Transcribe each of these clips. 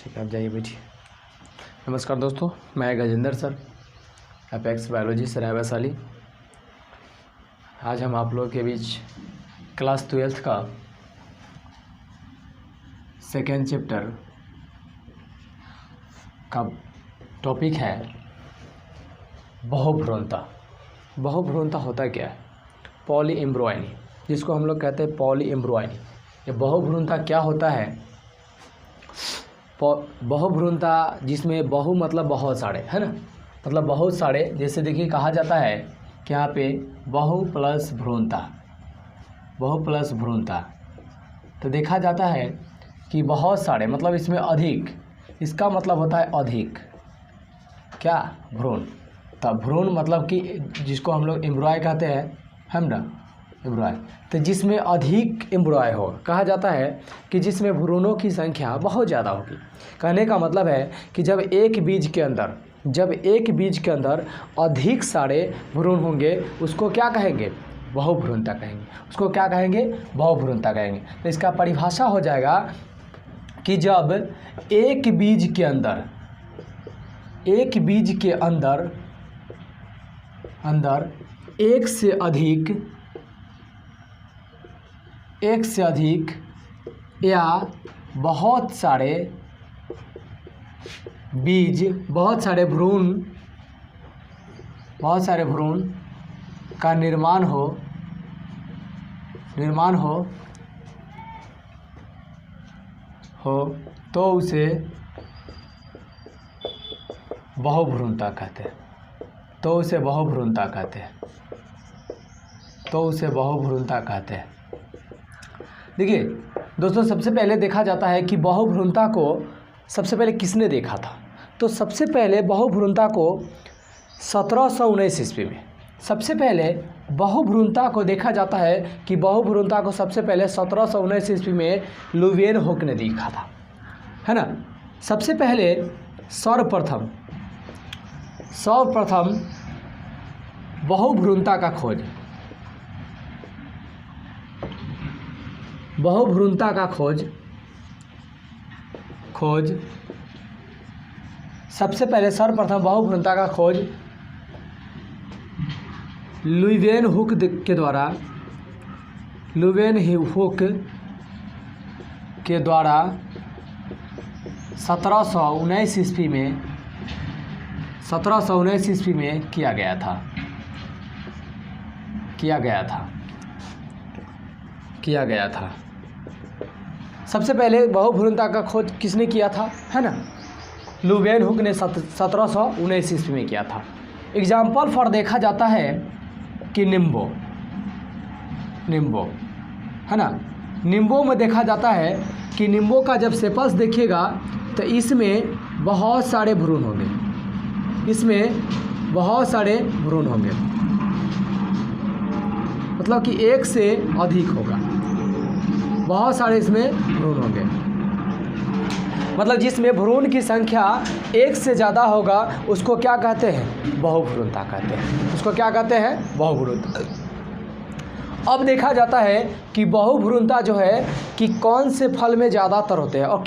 ठीक है, आप जाइए बैठिए। नमस्कार दोस्तों, मैं गजेंद्र सर, अपेक्स बायोलॉजी सराय वैशाली। आज हम आप लोगों के बीच क्लास 12th का सेकेंड चैप्टर का टॉपिक है बहुभ्रूणता। बहुभ्रूणता होता क्या है? पॉलीएम्ब्रॉयनी, जिसको हम लोग कहते हैं पॉलीएम्ब्रॉयनी। ये बहुभ्रूणता क्या होता है? बहुभ्रूणता जिसमें बहु मतलब बहुत सारे, है ना, मतलब बहुत सारे। जैसे देखिए कहा जाता है कि यहाँ पे बहु प्लस भ्रूणता, बहु प्लस भ्रूणता, तो देखा जाता है कि बहुत सारे मतलब इसमें अधिक, इसका मतलब होता है अधिक क्या? भ्रूण। तब भ्रूण मतलब कि जिसको हम लोग एम्ब्रॉय कहते हैं, हम ना एम्ब्रॉय, तो जिसमें अधिक एम्ब्रॉय हो, कहा जाता है कि जिसमें भ्रूणों की संख्या बहुत ज़्यादा होगी। कहने का मतलब है कि जब एक बीज के अंदर अधिक सारे भ्रूण होंगे, उसको क्या कहेंगे? बहुभ्रूणता कहेंगे। उसको क्या कहेंगे? बहुभ्रूणता कहेंगे। तो इसका परिभाषा हो जाएगा कि जब एक बीज के अंदर एक से अधिक या बहुत सारे बीज, बहुत सारे भ्रूण का निर्माण हो तो उसे बहुभ्रूणता कहते हैं। तो उसे बहुभ्रूणता कहते हैं। देखिए दोस्तों, सबसे पहले देखा जाता है कि बहुभ्रूणता को सबसे पहले किसने देखा था? तो सबसे पहले बहुभ्रूणता को 1719 ईस्वी में, सबसे पहले बहुभ्रूणता को देखा जाता है कि बहुभ्रूणता को सबसे पहले 1719 ईस्वी में लुवियनहुक ने देखा था, है ना। सबसे पहले सर्वप्रथम बहुभ्रूणता का खोज सबसे पहले सर्वप्रथम बहुभ्रूणता का खोज लुवियनहुक के द्वारा 1719 ईस्वी में किया गया था। सबसे पहले बहुभ्रूणता का खोज किसने किया था, है ना? लुवियनहुक ने 1719 ईस्वी में किया था। एग्जाम्पल फॉर देखा जाता है कि निम्बो, है ना। निम्बो में देखा जाता है कि निम्बो का जब सेपल्स देखिएगा तो इसमें बहुत सारे भ्रूण होंगे, मतलब कि एक से अधिक होगा, बहुत सारे इसमें भ्रूण होंगे। मतलब जिसमें भ्रूण की संख्या एक से ज़्यादा होगा उसको क्या कहते हैं? बहुभ्रूणता कहते हैं। उसको क्या कहते हैं? बहुभ्रूणता। अब देखा जाता है कि बहुभ्रूणता जो है कि कौन से फल में ज़्यादातर होते हैं और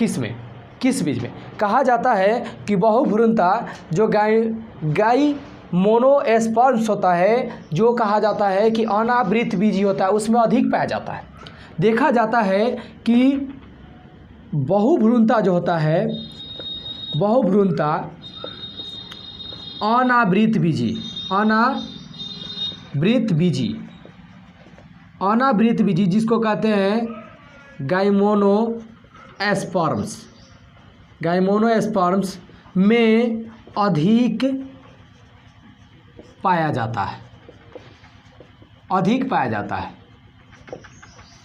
किस बीज में। कहा जाता है कि बहुभ्रूणता जो गाय मोनोस्पर्म्स होता है, जो कहा जाता है कि अनावृत बीजी होता है, उसमें अधिक पाया जाता है। देखा जाता है कि बहुभ्रूणता जो होता है, बहुभ्रूणता अनावृत बीजी जिसको कहते हैं गायमोनोस्पर्म्स में अधिक पाया जाता है।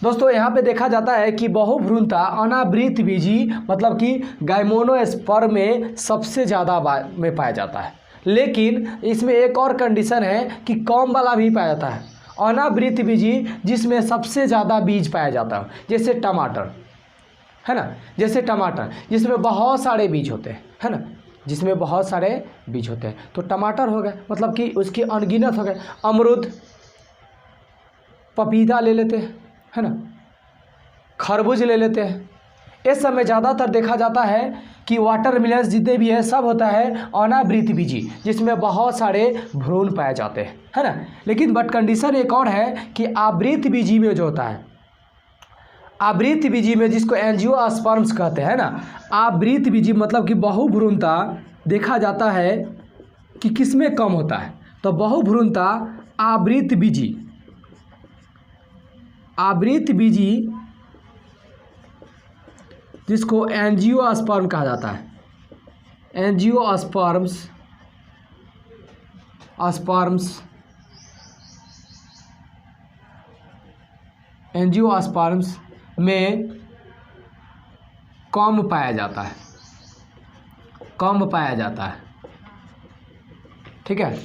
दोस्तों यहाँ पे देखा जाता है कि बहुभ्रूणता अनावृत बीजी मतलब कि गायमोनोस्पर्म में सबसे ज़्यादा में पाया जाता है। लेकिन इसमें एक और कंडीशन है कि कम वाला भी पाया जाता है। अनावृत बीजी जिसमें सबसे ज़्यादा बीज पाया जाता है, जैसे टमाटर, है ना, जिसमें बहुत सारे बीज होते हैं, है ना, तो टमाटर हो गए, मतलब कि उसकी अनगिनत हो गए। अमरूद, पपीता ले लेते हैं, है ना, खरबूज ले लेते हैं। इस समय ज़्यादातर देखा जाता है कि वाटरमेलन जितने भी है सब होता है अनावृतबीजी, जिसमें बहुत सारे भ्रूण पाए जाते हैं, है ना। लेकिन बट कंडीशन एक और है कि आवृतबीजी में जो होता है, आवृतबीजी में जिसको एंजियोस्पर्म्स कहते हैं ना, आवृतबीजी मतलब कि बहुभ्रूणता देखा जाता है कि किसमें कम होता है, तो बहुभ्रूणता आवृतबीजी, आवृतबीजी जिसको एंजियोस्पर्म कहा जाता है, एंजियोस्पर्म्स एंजियोस्पर्म्स में कम पाया जाता है, कम पाया जाता है, ठीक है।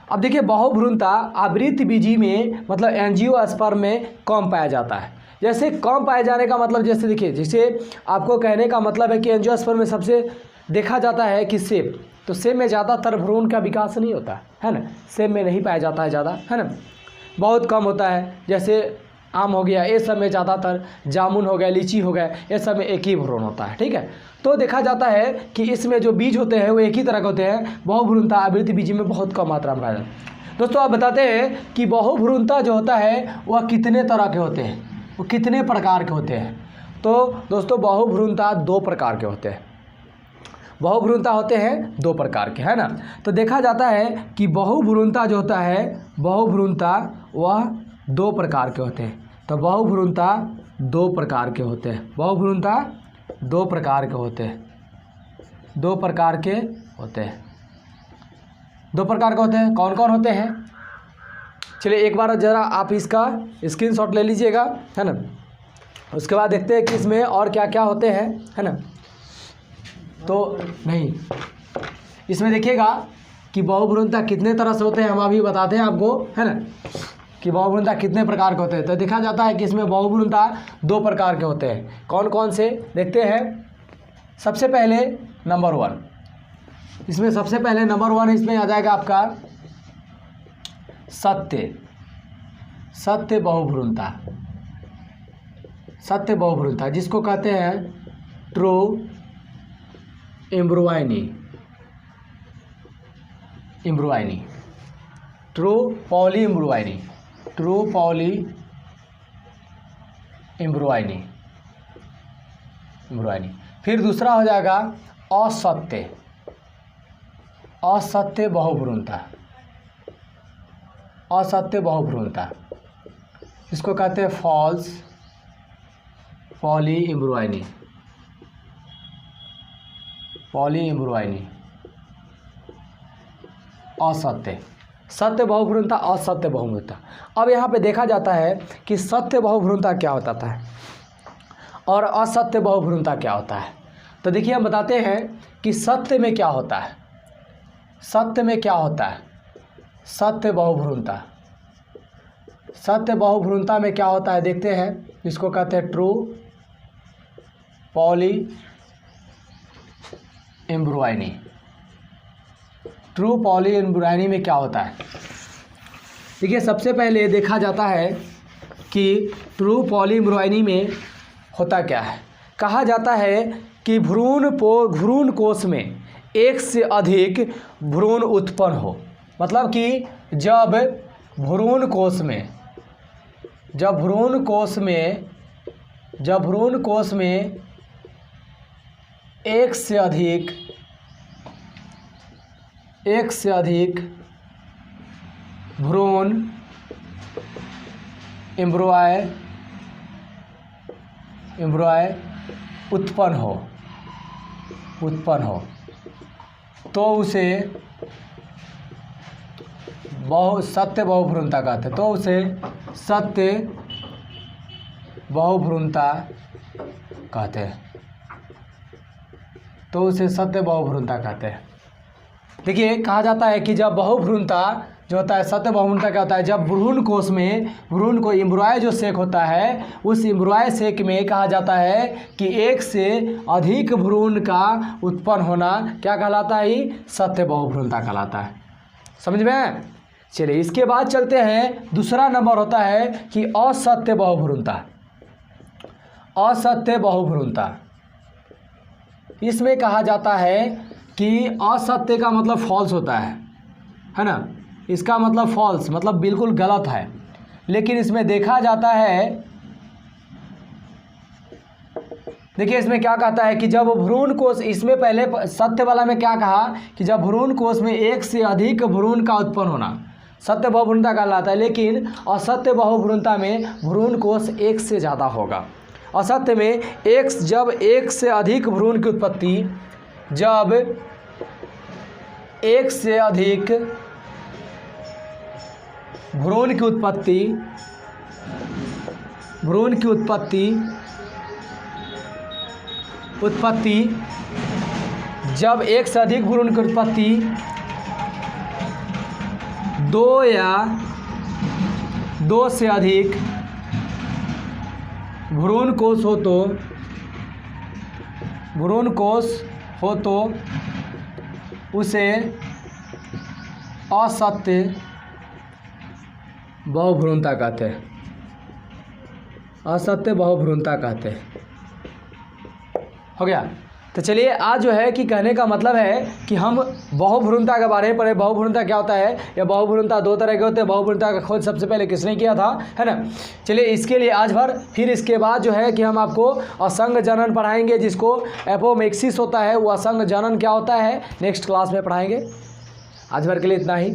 अब देखिए बहुभ्रूणता आवृतबीजी में मतलब एंजियोस्पर्म में कम पाया जाता है। जैसे कम पाए जाने का मतलब जैसे देखिए, जैसे आपको कहने का मतलब है कि एंजियोस्पर्म में सबसे देखा जाता है कि सेब, तो सेब में ज़्यादातर भ्रूण का विकास नहीं होता है ना, सेब में नहीं पाया जाता है ज़्यादा, है ना, बहुत कम होता है। जैसे आम हो गया, ये सब में ज़्यादातर, जामुन हो गया, लीची हो गया, ये सब में एक ही भ्रूण होता है, ठीक है। तो देखा जाता है कि इसमें जो बीज होते हैं वो एक ही तरह के होते हैं। बहुभ्रूणता आवृतबीजी में बहुत कम मात्रा में पाया जाता है। दोस्तों आप बताते हैं कि बहुभ्रूणता जो होता है वह कितने तरह के होते हैं, वो कितने प्रकार के होते हैं। तो दोस्तों बहुभ्रूणता 2 प्रकार के होते हैं, बहुभ्रूणता होते हैं 2 प्रकार के, है ना। तो देखा जाता है कि बहुभ्रूणता जो होता है, बहुभ्रूणता वह 2 प्रकार के होते हैं। तो बहुभ्रूणता 2 प्रकार के होते हैं, बहुभ्रूणता 2 प्रकार के होते हैं, 2 प्रकार के होते हैं, 2 प्रकार के होते हैं। कौन कौन होते हैं, चलिए एक बार ज़रा आप इसका स्क्रीनशॉट ले लीजिएगा, है ना। उसके बाद देखते हैं कि इसमें और क्या क्या होते हैं, है ना। तो नहीं, इसमें देखिएगा कि बहुभ्रूणता कितने तरह से होते हैं, हम अभी बताते हैं आपको, है ना, कि बहुभ्रूणता कितने प्रकार के होते हैं। तो देखा जाता है कि इसमें बहुभ्रूणता 2 प्रकार के होते हैं। कौन कौन से देखते हैं। सबसे पहले नंबर 1, इसमें सबसे पहले नंबर 1 इसमें आ जाएगा आपका सत्य बहुभ्रूणता, सत्य बहुभ्रूणता जिसको कहते हैं true embryony, true polyembryony, true polyembryony. फिर दूसरा हो जाएगा असत्य बहुभ्रूणता, असत्य बहुभ्रूणता इसको कहते हैं फॉल्स पॉली एम्ब्रोयनी, असत्य, सत्य बहुभ्रूणता, असत्य बहुभ्रूणता। अब यहाँ पे देखा जाता है कि सत्य बहुभ्रूणता क्या होता है और असत्य बहुभ्रूणता क्या होता है। तो देखिए हम बताते हैं कि सत्य में क्या होता है, सत्य में क्या होता है, सत्य बहुभ्रूणता, सत्य बहुभ्रूणता में क्या होता है देखते हैं। इसको कहते हैं true polyembryony. True poly एम्ब्रोयनी में क्या होता है, देखिए सबसे पहले देखा जाता है कि ट्रू पॉली एम्ब्रोयनी में होता क्या है। कहा जाता है कि भ्रूण कोश में एक से अधिक भ्रूण उत्पन्न हो, मतलब कि जब भ्रूण कोश में एक से अधिक भ्रूण एम्ब्रॉय उत्पन्न हो तो उसे सत्य बहुभ्रूणता कहते हैं। तो उसे सत्य बहुभ्रूणता कहते हैं, तो उसे सत्य बहुभ्रूणता कहते हैं। देखिए कहा जाता है कि जब बहुभ्रूणता जो होता है, सत्य बहुभ्रूणता क्या होता है, जब भ्रूण कोश में भ्रूण को एम्ब्रॉय जो सेक होता है, उस एम्ब्रॉय सेक में कहा जाता है कि एक से अधिक भ्रूण का उत्पन्न होना क्या कहलाता है, सत्य बहुभ्रूणता कहलाता है। समझ में। चलिए इसके बाद चलते हैं, दूसरा नंबर होता है कि असत्य बहुभ्रूणता। असत्य बहुभ्रूणता इसमें कहा जाता है कि असत्य का मतलब फॉल्स होता है ना, इसका मतलब फॉल्स मतलब बिल्कुल गलत है। लेकिन इसमें देखा जाता है, देखिए इसमें क्या कहता है कि जब भ्रूण कोश, इसमें पहले सत्य वाला में क्या कहा कि जब भ्रूण कोश में एक से अधिक भ्रूण का उत्पन्न होना, सत्य बहुभ्रूणता कहलाता है। लेकिन असत्य बहुभ्रूणता में भ्रूण कोश एक से ज़्यादा होगा। असत्य में जब एक से अधिक भ्रूण की उत्पत्ति, जब एक से अधिक भ्रूण की उत्पत्ति जब एक से अधिक भ्रूण की उत्पत्ति दो से अधिक भ्रूण कोश हो तो उसे असत्य बहुभ्रूणता कहते हैं। असत्य बहुभ्रूणता कहते हैं। हो गया। तो चलिए आज जो है कि कहने का मतलब है कि हम बहुभ्रूणता के बारे में पढ़े। बहुभ्रूणता क्या होता है, या बहुभ्रूणता दो तरह के होते हैं। बहुभ्रूणता का खोज सबसे पहले किसने किया था, है ना। चलिए इसके लिए आज भर, फिर इसके बाद जो है कि हम आपको असंग जनन पढ़ाएंगे, जिसको एपोमेक्सिस होता है। वो असंग जनन क्या होता है नेक्स्ट क्लास में पढ़ाएंगे। आज भर के लिए इतना ही।